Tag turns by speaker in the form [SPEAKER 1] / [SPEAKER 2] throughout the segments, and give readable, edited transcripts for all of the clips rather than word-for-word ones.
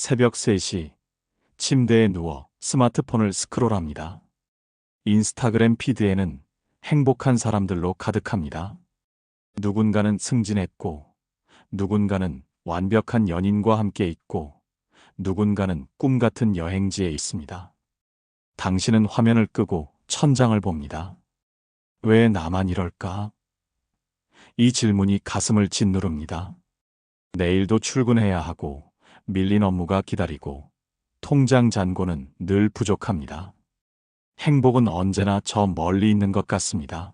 [SPEAKER 1] 새벽 3시 침대에 누워 스마트폰을 스크롤합니다. 인스타그램 피드에는 행복한 사람들로 가득합니다. 누군가는 승진했고, 누군가는 완벽한 연인과 함께 있고, 누군가는 꿈 같은 여행지에 있습니다. 당신은 화면을 끄고 천장을 봅니다. 왜 나만 이럴까? 이 질문이 가슴을 짓누릅니다. 내일도 출근해야 하고, 밀린 업무가 기다리고, 통장 잔고는 늘 부족합니다. 행복은 언제나 저 멀리 있는 것 같습니다.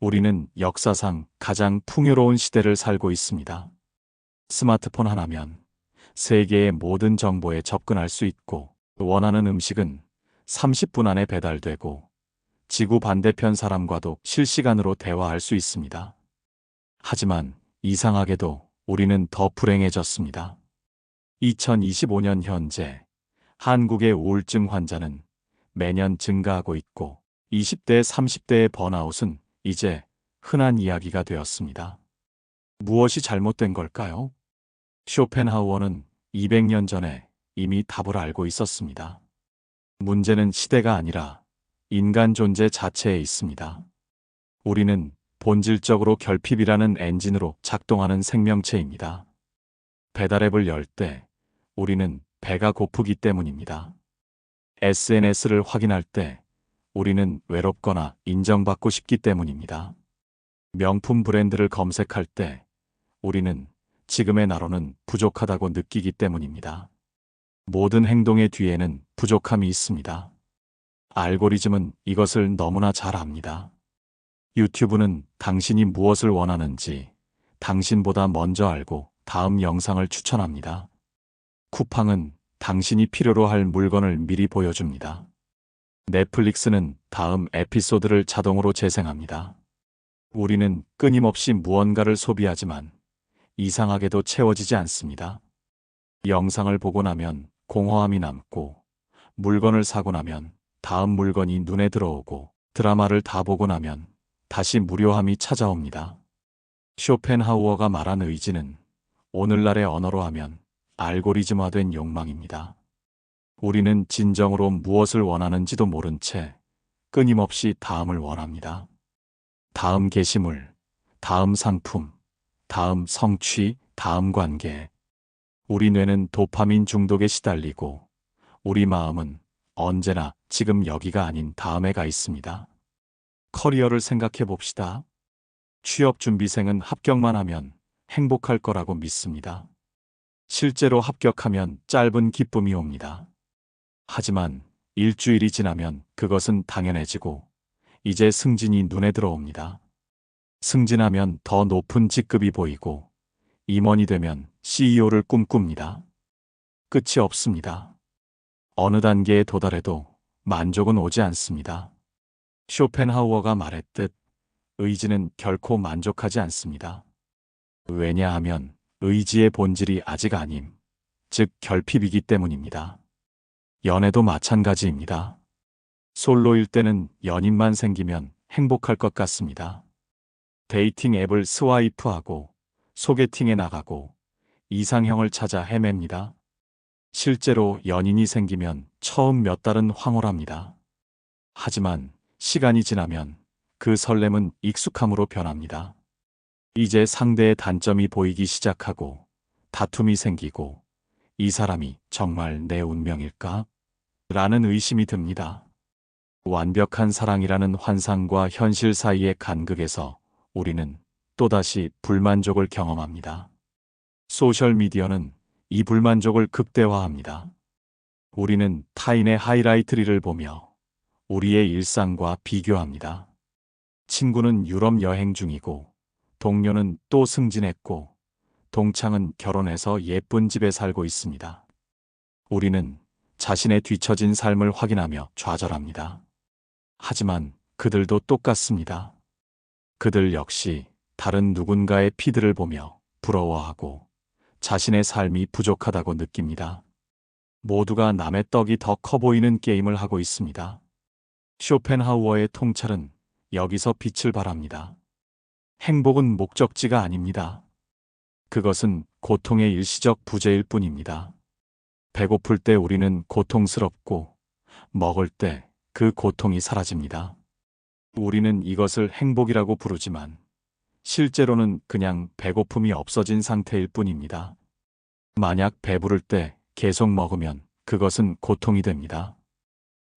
[SPEAKER 1] 우리는 역사상 가장 풍요로운 시대를 살고 있습니다. 스마트폰 하나면 세계의 모든 정보에 접근할 수 있고, 원하는 음식은 30분 안에 배달되고, 지구 반대편 사람과도 실시간으로 대화할 수 있습니다. 하지만 이상하게도 우리는 더 불행해졌습니다. 2025년 현재 한국의 우울증 환자는 매년 증가하고 있고, 20대, 30대의 번아웃은 이제 흔한 이야기가 되었습니다. 무엇이 잘못된 걸까요? 쇼펜하우어는 200년 전에 이미 답을 알고 있었습니다. 문제는 시대가 아니라 인간 존재 자체에 있습니다. 우리는 본질적으로 결핍이라는 엔진으로 작동하는 생명체입니다. 배달앱을 열 때 우리는 배가 고프기 때문입니다. SNS를 확인할 때 우리는 외롭거나 인정받고 싶기 때문입니다. 명품 브랜드를 검색할 때 우리는 지금의 나로는 부족하다고 느끼기 때문입니다. 모든 행동의 뒤에는 부족함이 있습니다. 알고리즘은 이것을 너무나 잘 압니다. 유튜브는 당신이 무엇을 원하는지 당신보다 먼저 알고 다음 영상을 추천합니다. 쿠팡은 당신이 필요로 할 물건을 미리 보여줍니다. 넷플릭스는 다음 에피소드를 자동으로 재생합니다. 우리는 끊임없이 무언가를 소비하지만 이상하게도 채워지지 않습니다. 영상을 보고 나면 공허함이 남고, 물건을 사고 나면 다음 물건이 눈에 들어오고, 드라마를 다 보고 나면 다시 무료함이 찾아옵니다. 쇼펜하우어가 말한 의지는 오늘날의 언어로 하면 알고리즘화된 욕망입니다. 우리는 진정으로 무엇을 원하는지도 모른 채 끊임없이 다음을 원합니다. 다음 게시물, 다음 상품, 다음 성취, 다음 관계. 우리 뇌는 도파민 중독에 시달리고 우리 마음은 언제나 지금 여기가 아닌 다음에 가 있습니다. 커리어를 생각해 봅시다. 취업준비생은 합격만 하면 행복할 거라고 믿습니다. 실제로 합격하면 짧은 기쁨이 옵니다. 하지만 일주일이 지나면 그것은 당연해지고 이제 승진이 눈에 들어옵니다. 승진하면 더 높은 직급이 보이고 임원이 되면 CEO를 꿈꿉니다. 끝이 없습니다. 어느 단계에 도달해도 만족은 오지 않습니다. 쇼펜하우어가 말했듯 의지는 결코 만족하지 않습니다. 왜냐하면 의지의 본질이 아직 아님, 즉 결핍이기 때문입니다. 연애도 마찬가지입니다. 솔로일 때는 연인만 생기면 행복할 것 같습니다. 데이팅 앱을 스와이프하고 소개팅에 나가고 이상형을 찾아 헤맵니다. 실제로 연인이 생기면 처음 몇 달은 황홀합니다. 하지만 시간이 지나면 그 설렘은 익숙함으로 변합니다. 이제 상대의 단점이 보이기 시작하고 다툼이 생기고 이 사람이 정말 내 운명일까? 라는 의심이 듭니다. 완벽한 사랑이라는 환상과 현실 사이의 간극에서 우리는 또다시 불만족을 경험합니다. 소셜미디어는 이 불만족을 극대화합니다. 우리는 타인의 하이라이트리를 보며 우리의 일상과 비교합니다. 친구는 유럽 여행 중이고, 동료는 또 승진했고, 동창은 결혼해서 예쁜 집에 살고 있습니다. 우리는 자신의 뒤처진 삶을 확인하며 좌절합니다. 하지만 그들도 똑같습니다. 그들 역시 다른 누군가의 피드를 보며 부러워하고 자신의 삶이 부족하다고 느낍니다. 모두가 남의 떡이 더 커 보이는 게임을 하고 있습니다. 쇼펜하우어의 통찰은 여기서 빛을 발합니다. 행복은 목적지가 아닙니다. 그것은 고통의 일시적 부재일 뿐입니다. 배고플 때 우리는 고통스럽고 먹을 때 그 고통이 사라집니다. 우리는 이것을 행복이라고 부르지만 실제로는 그냥 배고픔이 없어진 상태일 뿐입니다. 만약 배부를 때 계속 먹으면 그것은 고통이 됩니다.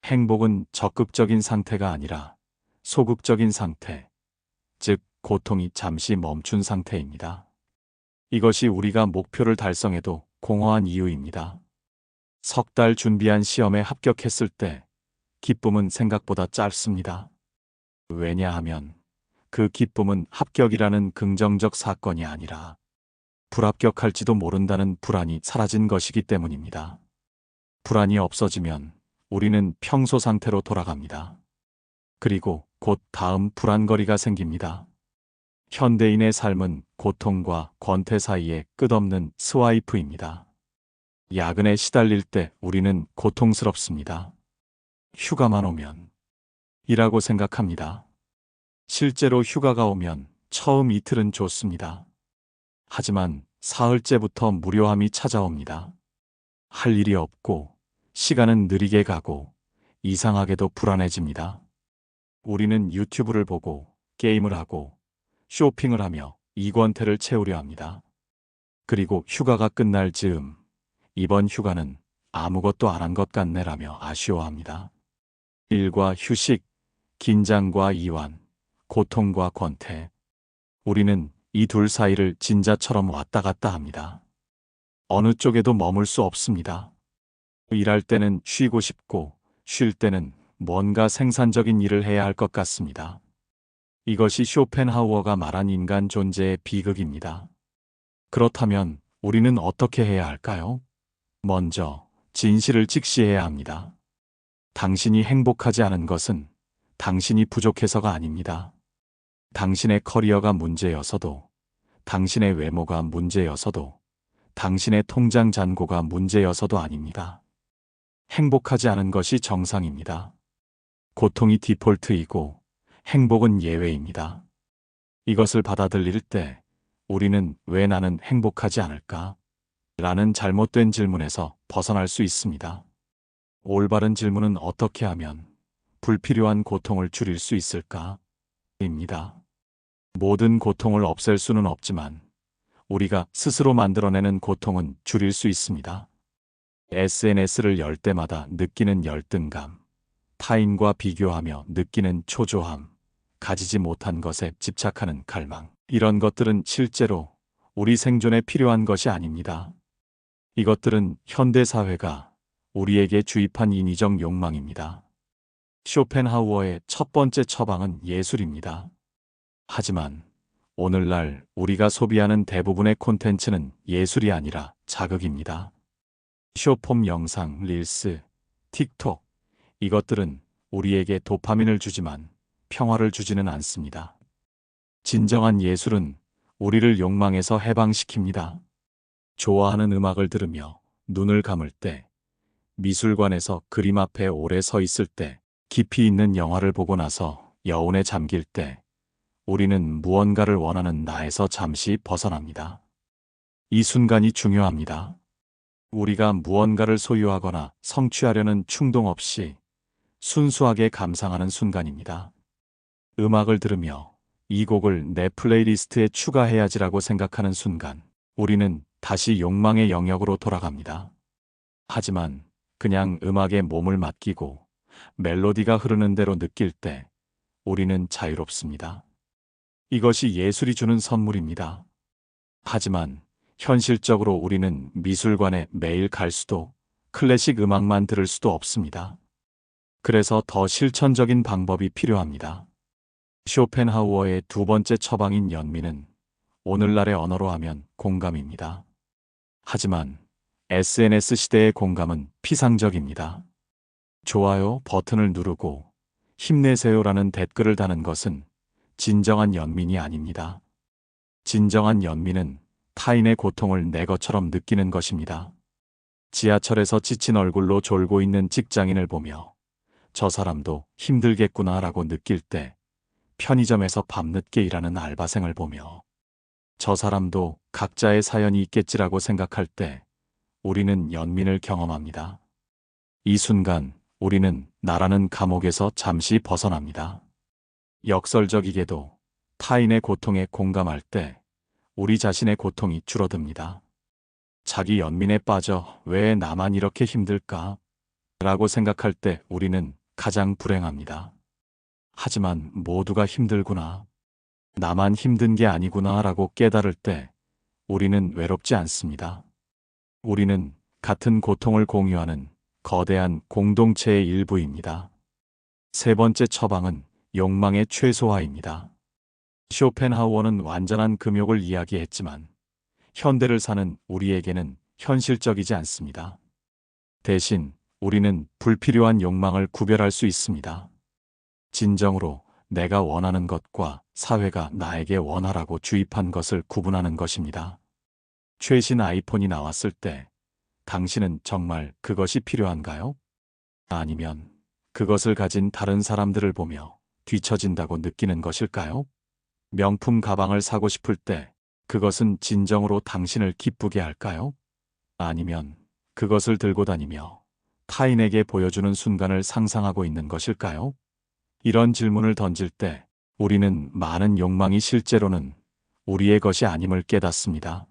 [SPEAKER 1] 행복은 적극적인 상태가 아니라 소극적인 상태, 즉 고통이 잠시 멈춘 상태입니다. 이것이 우리가 목표를 달성해도 공허한 이유입니다. 석 달 준비한 시험에 합격했을 때 기쁨은 생각보다 짧습니다. 왜냐하면 그 기쁨은 합격이라는 긍정적 사건이 아니라 불합격할지도 모른다는 불안이 사라진 것이기 때문입니다. 불안이 없어지면 우리는 평소 상태로 돌아갑니다. 그리고 곧 다음 불안거리가 생깁니다. 현대인의 삶은 고통과 권태 사이에 끝없는 스와이프입니다. 야근에 시달릴 때 우리는 고통스럽습니다. 휴가만 오면 이라고 생각합니다. 실제로 휴가가 오면 처음 이틀은 좋습니다. 하지만 사흘째부터 무료함이 찾아옵니다. 할 일이 없고 시간은 느리게 가고 이상하게도 불안해집니다. 우리는 유튜브를 보고 게임을 하고 쇼핑을 하며 이 권태를 채우려 합니다. 그리고 휴가가 끝날 즈음 이번 휴가는 아무것도 안 한 것 같네라며 아쉬워합니다. 일과 휴식, 긴장과 이완, 고통과 권태. 우리는 이 둘 사이를 진자처럼 왔다 갔다 합니다. 어느 쪽에도 머물 수 없습니다. 일할 때는 쉬고 싶고 쉴 때는 뭔가 생산적인 일을 해야 할 것 같습니다. 이것이 쇼펜하우어가 말한 인간 존재의 비극입니다. 그렇다면 우리는 어떻게 해야 할까요? 먼저 진실을 직시해야 합니다. 당신이 행복하지 않은 것은 당신이 부족해서가 아닙니다. 당신의 커리어가 문제여서도, 당신의 외모가 문제여서도, 당신의 통장 잔고가 문제여서도 아닙니다. 행복하지 않은 것이 정상입니다. 고통이 디폴트이고 행복은 예외입니다. 이것을 받아들일 때 우리는 왜 나는 행복하지 않을까? 라는 잘못된 질문에서 벗어날 수 있습니다. 올바른 질문은 어떻게 하면 불필요한 고통을 줄일 수 있을까? 입니다. 모든 고통을 없앨 수는 없지만 우리가 스스로 만들어내는 고통은 줄일 수 있습니다. SNS를 열 때마다 느끼는 열등감, 타인과 비교하며 느끼는 초조함, 가지지 못한 것에 집착하는 갈망. 이런 것들은 실제로 우리 생존에 필요한 것이 아닙니다. 이것들은 현대사회가 우리에게 주입한 인위적 욕망입니다. 쇼펜하우어의 첫 번째 처방은 예술입니다. 하지만 오늘날 우리가 소비하는 대부분의 콘텐츠는 예술이 아니라 자극입니다. 쇼폼 영상, 릴스, 틱톡, 이것들은 우리에게 도파민을 주지만 평화를 주지는 않습니다. 진정한 예술은 우리를 욕망에서 해방시킵니다. 좋아하는 음악을 들으며 눈을 감을 때, 미술관에서 그림 앞에 오래 서 있을 때, 깊이 있는 영화를 보고 나서 여운에 잠길 때, 우리는 무언가를 원하는 나에서 잠시 벗어납니다. 이 순간이 중요합니다. 우리가 무언가를 소유하거나 성취하려는 충동 없이 순수하게 감상하는 순간입니다. 음악을 들으며 이 곡을 내 플레이리스트에 추가해야지라고 생각하는 순간, 우리는 다시 욕망의 영역으로 돌아갑니다. 하지만 그냥 음악에 몸을 맡기고 멜로디가 흐르는 대로 느낄 때 우리는 자유롭습니다. 이것이 예술이 주는 선물입니다. 하지만 현실적으로 우리는 미술관에 매일 갈 수도 클래식 음악만 들을 수도 없습니다. 그래서 더 실천적인 방법이 필요합니다. 쇼펜하우어의 두 번째 처방인 연민은 오늘날의 언어로 하면 공감입니다. 하지만 SNS 시대의 공감은 피상적입니다. 좋아요 버튼을 누르고 힘내세요라는 댓글을 다는 것은 진정한 연민이 아닙니다. 진정한 연민은 타인의 고통을 내 것처럼 느끼는 것입니다. 지하철에서 지친 얼굴로 졸고 있는 직장인을 보며 저 사람도 힘들겠구나라고 느낄 때, 편의점에서 밤늦게 일하는 알바생을 보며 저 사람도 각자의 사연이 있겠지라고 생각할 때 우리는 연민을 경험합니다. 이 순간 우리는 나라는 감옥에서 잠시 벗어납니다. 역설적이게도 타인의 고통에 공감할 때 우리 자신의 고통이 줄어듭니다. 자기 연민에 빠져 왜 나만 이렇게 힘들까? 라고 생각할 때 우리는 가장 불행합니다. 하지만 모두가 힘들구나. 나만 힘든 게 아니구나 라고 깨달을 때 우리는 외롭지 않습니다. 우리는 같은 고통을 공유하는 거대한 공동체의 일부입니다. 세 번째 처방은 욕망의 최소화입니다. 쇼펜하우어는 완전한 금욕을 이야기했지만 현대를 사는 우리에게는 현실적이지 않습니다. 대신 우리는 불필요한 욕망을 구별할 수 있습니다. 진정으로 내가 원하는 것과 사회가 나에게 원하라고 주입한 것을 구분하는 것입니다. 최신 아이폰이 나왔을 때 당신은 정말 그것이 필요한가요? 아니면 그것을 가진 다른 사람들을 보며 뒤처진다고 느끼는 것일까요? 명품 가방을 사고 싶을 때 그것은 진정으로 당신을 기쁘게 할까요? 아니면 그것을 들고 다니며 타인에게 보여주는 순간을 상상하고 있는 것일까요? 이런 질문을 던질 때 우리는 많은 욕망이 실제로는 우리의 것이 아님을 깨닫습니다.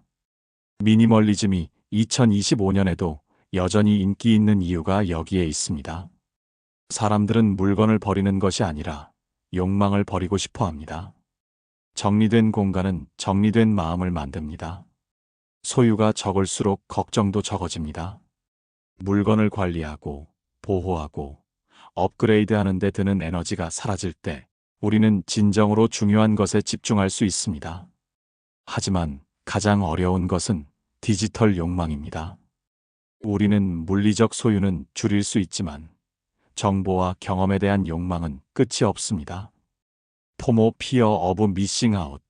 [SPEAKER 1] 미니멀리즘이 2025년에도 여전히 인기 있는 이유가 여기에 있습니다. 사람들은 물건을 버리는 것이 아니라 욕망을 버리고 싶어 합니다. 정리된 공간은 정리된 마음을 만듭니다. 소유가 적을수록 걱정도 적어집니다. 물건을 관리하고 보호하고 업그레이드하는 데 드는 에너지가 사라질 때 우리는 진정으로 중요한 것에 집중할 수 있습니다. 하지만 가장 어려운 것은 디지털 욕망입니다. 우리는 물리적 소유는 줄일 수 있지만 정보와 경험에 대한 욕망은 끝이 없습니다. 포모 피어 오브 미싱 아웃,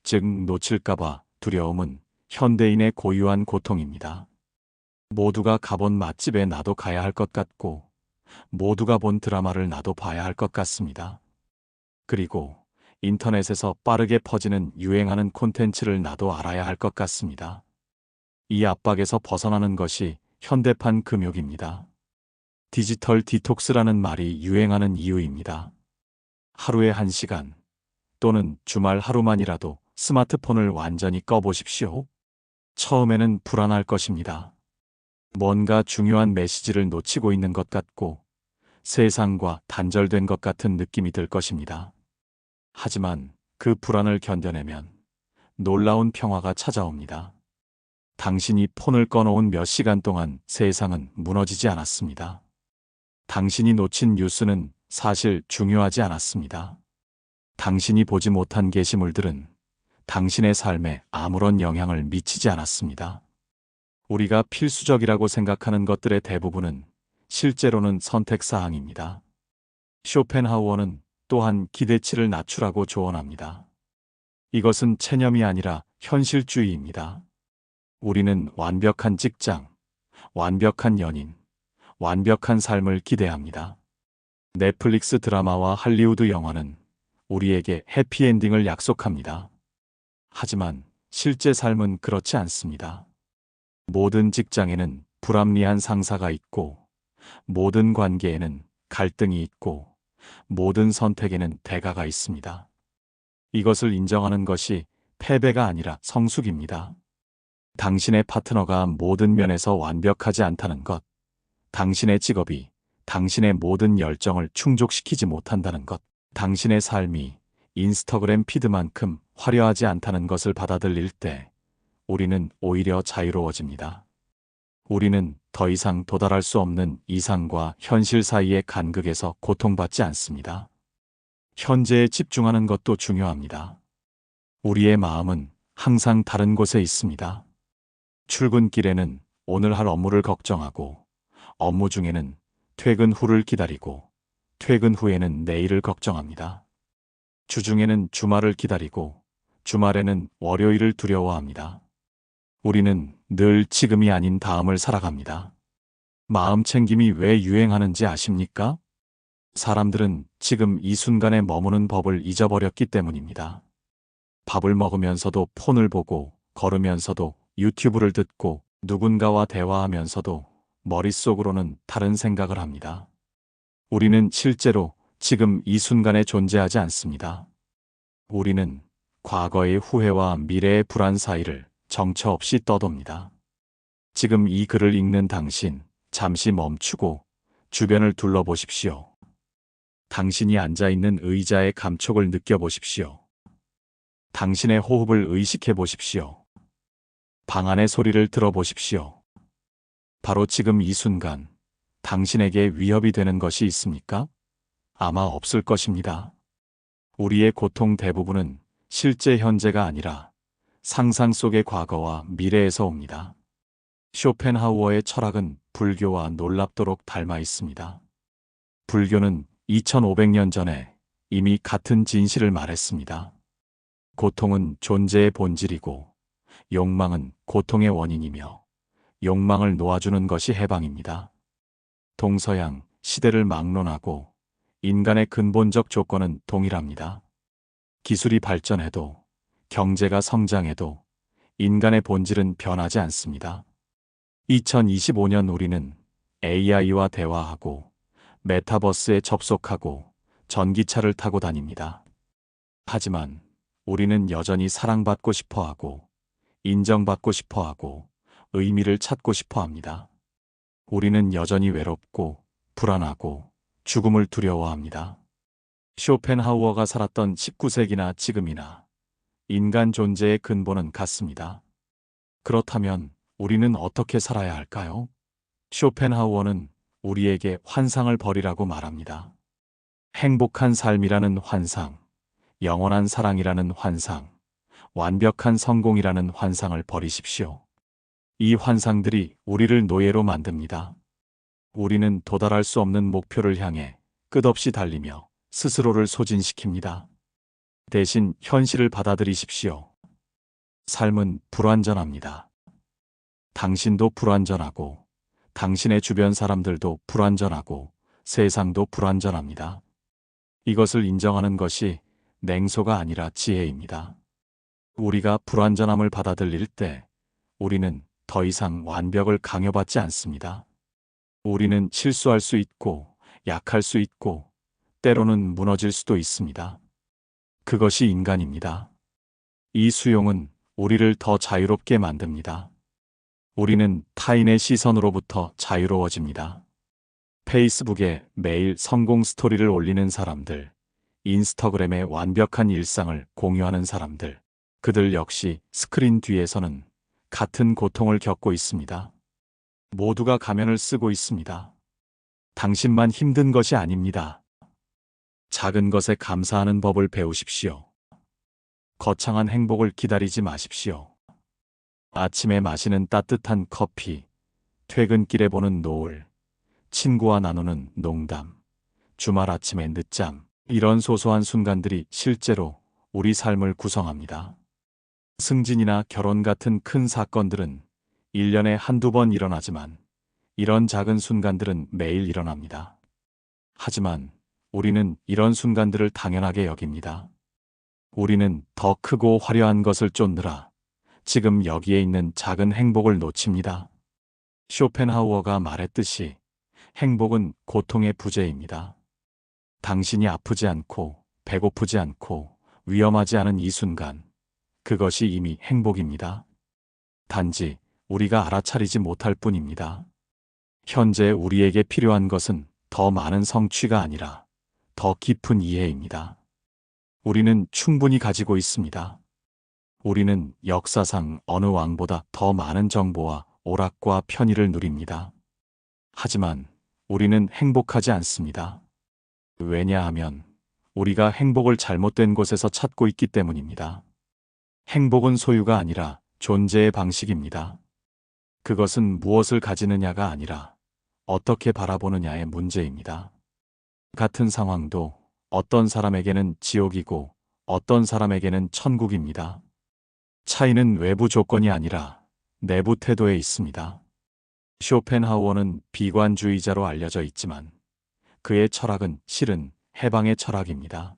[SPEAKER 1] 즉 놓칠까봐 두려움은 현대인의 고유한 고통입니다. 모두가 가본 맛집에 나도 가야 할 것 같고 모두가 본 드라마를 나도 봐야 할 것 같습니다. 그리고 인터넷에서 빠르게 퍼지는 유행하는 콘텐츠를 나도 알아야 할 것 같습니다. 이 압박에서 벗어나는 것이 현대판 금욕입니다. 디지털 디톡스라는 말이 유행하는 이유입니다. 하루에 1시간 또는 주말 하루만이라도 스마트폰을 완전히 꺼보십시오. 처음에는 불안할 것입니다. 뭔가 중요한 메시지를 놓치고 있는 것 같고 세상과 단절된 것 같은 느낌이 들 것입니다. 하지만 그 불안을 견뎌내면 놀라운 평화가 찾아옵니다. 당신이 폰을 꺼놓은 몇 시간 동안 세상은 무너지지 않았습니다. 당신이 놓친 뉴스는 사실 중요하지 않았습니다. 당신이 보지 못한 게시물들은 당신의 삶에 아무런 영향을 미치지 않았습니다. 우리가 필수적이라고 생각하는 것들의 대부분은 실제로는 선택사항입니다. 쇼펜하우어는 또한 기대치를 낮추라고 조언합니다. 이것은 체념이 아니라 현실주의입니다. 우리는 완벽한 직장, 완벽한 연인, 완벽한 삶을 기대합니다. 넷플릭스 드라마와 할리우드 영화는 우리에게 해피엔딩을 약속합니다. 하지만 실제 삶은 그렇지 않습니다. 모든 직장에는 불합리한 상사가 있고, 모든 관계에는 갈등이 있고, 모든 선택에는 대가가 있습니다. 이것을 인정하는 것이 패배가 아니라 성숙입니다. 당신의 파트너가 모든 면에서 완벽하지 않다는 것, 당신의 직업이 당신의 모든 열정을 충족시키지 못한다는 것, 당신의 삶이 인스타그램 피드만큼 화려하지 않다는 것을 받아들일 때 우리는 오히려 자유로워집니다. 우리는 더 이상 도달할 수 없는 이상과 현실 사이의 간극에서 고통받지 않습니다. 현재에 집중하는 것도 중요합니다. 우리의 마음은 항상 다른 곳에 있습니다. 출근길에는 오늘 할 업무를 걱정하고, 업무 중에는 퇴근 후를 기다리고, 퇴근 후에는 내일을 걱정합니다. 주중에는 주말을 기다리고, 주말에는 월요일을 두려워합니다. 우리는 늘 지금이 아닌 다음을 살아갑니다. 마음 챙김이 왜 유행하는지 아십니까? 사람들은 지금 이 순간에 머무는 법을 잊어버렸기 때문입니다. 밥을 먹으면서도 폰을 보고, 걸으면서도 유튜브를 듣고, 누군가와 대화하면서도 머릿속으로는 다른 생각을 합니다. 우리는 실제로 지금 이 순간에 존재하지 않습니다. 우리는 과거의 후회와 미래의 불안 사이를 정처 없이 떠돕니다. 지금 이 글을 읽는 당신, 잠시 멈추고 주변을 둘러보십시오. 당신이 앉아있는 의자의 감촉을 느껴보십시오. 당신의 호흡을 의식해 보십시오. 방 안의 소리를 들어보십시오. 바로 지금 이 순간, 당신에게 위협이 되는 것이 있습니까? 아마 없을 것입니다. 우리의 고통 대부분은 실제 현재가 아니라 상상 속의 과거와 미래에서 옵니다. 쇼펜하우어의 철학은 불교와 놀랍도록 닮아 있습니다. 불교는 2500년 전에 이미 같은 진실을 말했습니다. 고통은 존재의 본질이고 욕망은 고통의 원인이며 욕망을 놓아주는 것이 해방입니다. 동서양 시대를 막론하고 인간의 근본적 조건은 동일합니다. 기술이 발전해도 경제가 성장해도 인간의 본질은 변하지 않습니다. 2025년 우리는 AI와 대화하고 메타버스에 접속하고 전기차를 타고 다닙니다. 하지만 우리는 여전히 사랑받고 싶어하고 인정받고 싶어하고 의미를 찾고 싶어합니다. 우리는 여전히 외롭고 불안하고 죽음을 두려워합니다. 쇼펜하우어가 살았던 19세기나 지금이나 인간 존재의 근본은 같습니다. 그렇다면 우리는 어떻게 살아야 할까요? 쇼펜하우어는 우리에게 환상을 버리라고 말합니다. 행복한 삶이라는 환상, 영원한 사랑이라는 환상, 완벽한 성공이라는 환상을 버리십시오. 이 환상들이 우리를 노예로 만듭니다. 우리는 도달할 수 없는 목표를 향해 끝없이 달리며 스스로를 소진시킵니다. 대신 현실을 받아들이십시오. 삶은 불완전합니다. 당신도 불완전하고 당신의 주변 사람들도 불완전하고 세상도 불완전합니다. 이것을 인정하는 것이 냉소가 아니라 지혜입니다. 우리가 불완전함을 받아들일 때 우리는 더 이상 완벽을 강요받지 않습니다. 우리는 실수할 수 있고 약할 수 있고 때로는 무너질 수도 있습니다. 그것이 인간입니다. 이 수용은 우리를 더 자유롭게 만듭니다. 우리는 타인의 시선으로부터 자유로워집니다. 페이스북에 매일 성공 스토리를 올리는 사람들, 인스타그램에 완벽한 일상을 공유하는 사람들, 그들 역시 스크린 뒤에서는 같은 고통을 겪고 있습니다. 모두가 가면을 쓰고 있습니다. 당신만 힘든 것이 아닙니다. 작은 것에 감사하는 법을 배우십시오. 거창한 행복을 기다리지 마십시오. 아침에 마시는 따뜻한 커피, 퇴근길에 보는 노을, 친구와 나누는 농담, 주말 아침의 늦잠, 이런 소소한 순간들이 실제로 우리 삶을 구성합니다. 승진이나 결혼 같은 큰 사건들은 1년에 한두 번 일어나지만 이런 작은 순간들은 매일 일어납니다. 하지만 우리는 이런 순간들을 당연하게 여깁니다. 우리는 더 크고 화려한 것을 쫓느라 지금 여기에 있는 작은 행복을 놓칩니다. 쇼펜하우어가 말했듯이 행복은 고통의 부재입니다. 당신이 아프지 않고 배고프지 않고 위험하지 않은 이 순간, 그것이 이미 행복입니다. 단지 우리가 알아차리지 못할 뿐입니다. 현재 우리에게 필요한 것은 더 많은 성취가 아니라 더 깊은 이해입니다. 우리는 충분히 가지고 있습니다. 우리는 역사상 어느 왕보다 더 많은 정보와 오락과 편의를 누립니다. 하지만 우리는 행복하지 않습니다. 왜냐하면 우리가 행복을 잘못된 곳에서 찾고 있기 때문입니다. 행복은 소유가 아니라 존재의 방식입니다. 그것은 무엇을 가지느냐가 아니라 어떻게 바라보느냐의 문제입니다. 같은 상황도 어떤 사람에게는 지옥이고 어떤 사람에게는 천국입니다. 차이는 외부 조건이 아니라 내부 태도에 있습니다. 쇼펜하우어는 비관주의자로 알려져 있지만 그의 철학은 실은 해방의 철학입니다.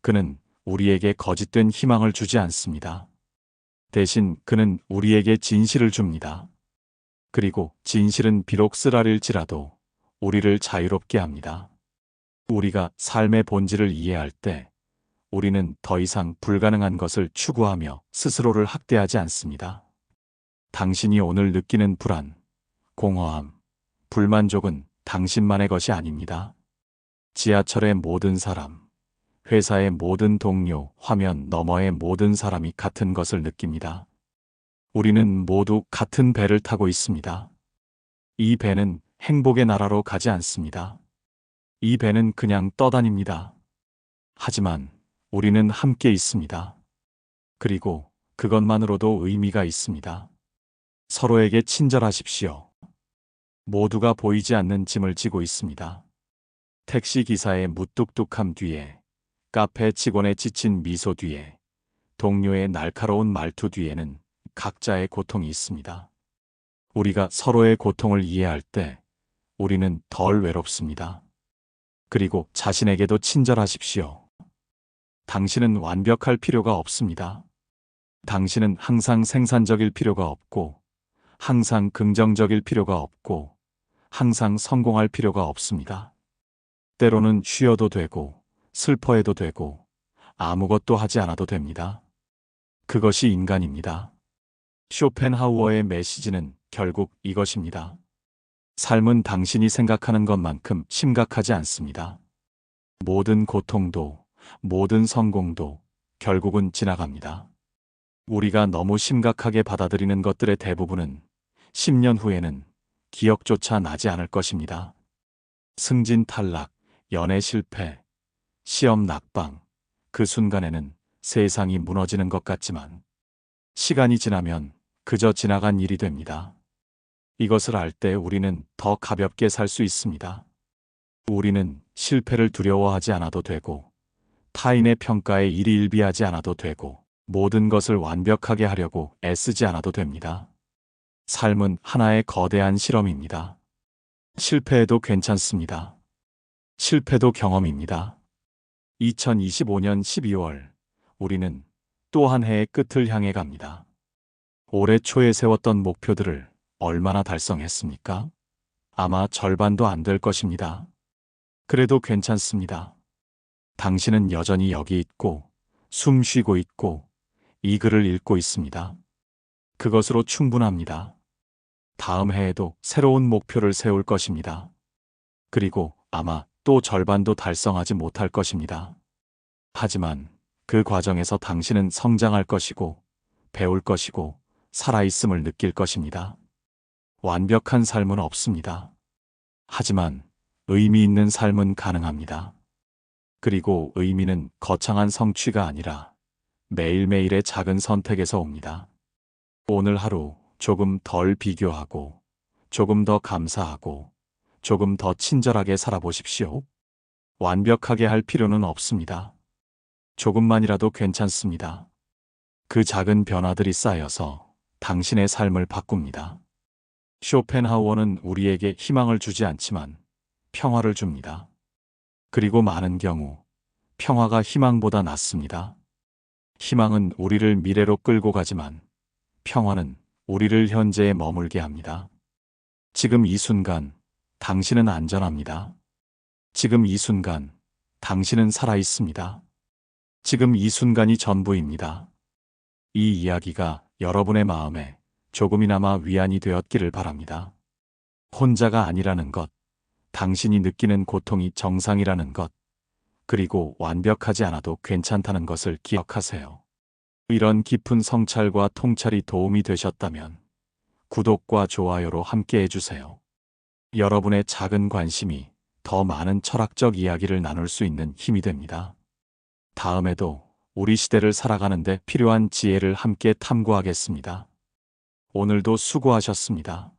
[SPEAKER 1] 그는 우리에게 거짓된 희망을 주지 않습니다. 대신 그는 우리에게 진실을 줍니다. 그리고 진실은 비록 쓰라릴지라도 우리를 자유롭게 합니다. 우리가 삶의 본질을 이해할 때 우리는 더 이상 불가능한 것을 추구하며 스스로를 학대하지 않습니다. 당신이 오늘 느끼는 불안, 공허함, 불만족은 당신만의 것이 아닙니다. 지하철의 모든 사람, 회사의 모든 동료, 화면 너머의 모든 사람이 같은 것을 느낍니다. 우리는 모두 같은 배를 타고 있습니다. 이 배는 행복의 나라로 가지 않습니다. 이 배는 그냥 떠다닙니다. 하지만 우리는 함께 있습니다. 그리고 그것만으로도 의미가 있습니다. 서로에게 친절하십시오. 모두가 보이지 않는 짐을 지고 있습니다. 택시 기사의 무뚝뚝함 뒤에, 카페 직원의 지친 미소 뒤에, 동료의 날카로운 말투 뒤에는 각자의 고통이 있습니다. 우리가 서로의 고통을 이해할 때 우리는 덜 외롭습니다. 그리고 자신에게도 친절하십시오. 당신은 완벽할 필요가 없습니다. 당신은 항상 생산적일 필요가 없고, 항상 긍정적일 필요가 없고, 항상 성공할 필요가 없습니다. 때로는 쉬어도 되고, 슬퍼해도 되고, 아무것도 하지 않아도 됩니다. 그것이 인간입니다. 쇼펜하우어의 메시지는 결국 이것입니다. 삶은 당신이 생각하는 것만큼 심각하지 않습니다. 모든 고통도, 모든 성공도 결국은 지나갑니다. 우리가 너무 심각하게 받아들이는 것들의 대부분은 10년 후에는 기억조차 나지 않을 것입니다. 승진 탈락, 연애 실패, 시험 낙방, 그 순간에는 세상이 무너지는 것 같지만 시간이 지나면 그저 지나간 일이 됩니다. 이것을 알 때 우리는 더 가볍게 살 수 있습니다. 우리는 실패를 두려워하지 않아도 되고, 타인의 평가에 일희일비하지 않아도 되고, 모든 것을 완벽하게 하려고 애쓰지 않아도 됩니다. 삶은 하나의 거대한 실험입니다. 실패해도 괜찮습니다. 실패도 경험입니다. 2025년 12월, 우리는 또 한 해의 끝을 향해 갑니다. 올해 초에 세웠던 목표들을 얼마나 달성했습니까? 아마 절반도 안 될 것입니다. 그래도 괜찮습니다. 당신은 여전히 여기 있고, 숨 쉬고 있고, 이 글을 읽고 있습니다. 그것으로 충분합니다. 다음 해에도 새로운 목표를 세울 것입니다. 그리고 아마 또 절반도 달성하지 못할 것입니다. 하지만 그 과정에서 당신은 성장할 것이고, 배울 것이고, 살아있음을 느낄 것입니다. 완벽한 삶은 없습니다. 하지만 의미 있는 삶은 가능합니다. 그리고 의미는 거창한 성취가 아니라 매일매일의 작은 선택에서 옵니다. 오늘 하루 조금 덜 비교하고, 조금 더 감사하고, 조금 더 친절하게 살아보십시오. 완벽하게 할 필요는 없습니다. 조금만이라도 괜찮습니다. 그 작은 변화들이 쌓여서 당신의 삶을 바꿉니다. 쇼펜하우어는 우리에게 희망을 주지 않지만 평화를 줍니다. 그리고 많은 경우 평화가 희망보다 낫습니다. 희망은 우리를 미래로 끌고 가지만 평화는 우리를 현재에 머물게 합니다. 지금 이 순간 당신은 안전합니다. 지금 이 순간 당신은 살아 있습니다. 지금 이 순간이 전부입니다. 이 이야기가 여러분의 마음에 조금이나마 위안이 되었기를 바랍니다. 혼자가 아니라는 것, 당신이 느끼는 고통이 정상이라는 것, 그리고 완벽하지 않아도 괜찮다는 것을 기억하세요. 이런 깊은 성찰과 통찰이 도움이 되셨다면 구독과 좋아요로 함께 해주세요. 여러분의 작은 관심이 더 많은 철학적 이야기를 나눌 수 있는 힘이 됩니다. 다음에도 우리 시대를 살아가는데 필요한 지혜를 함께 탐구하겠습니다. 오늘도 수고하셨습니다.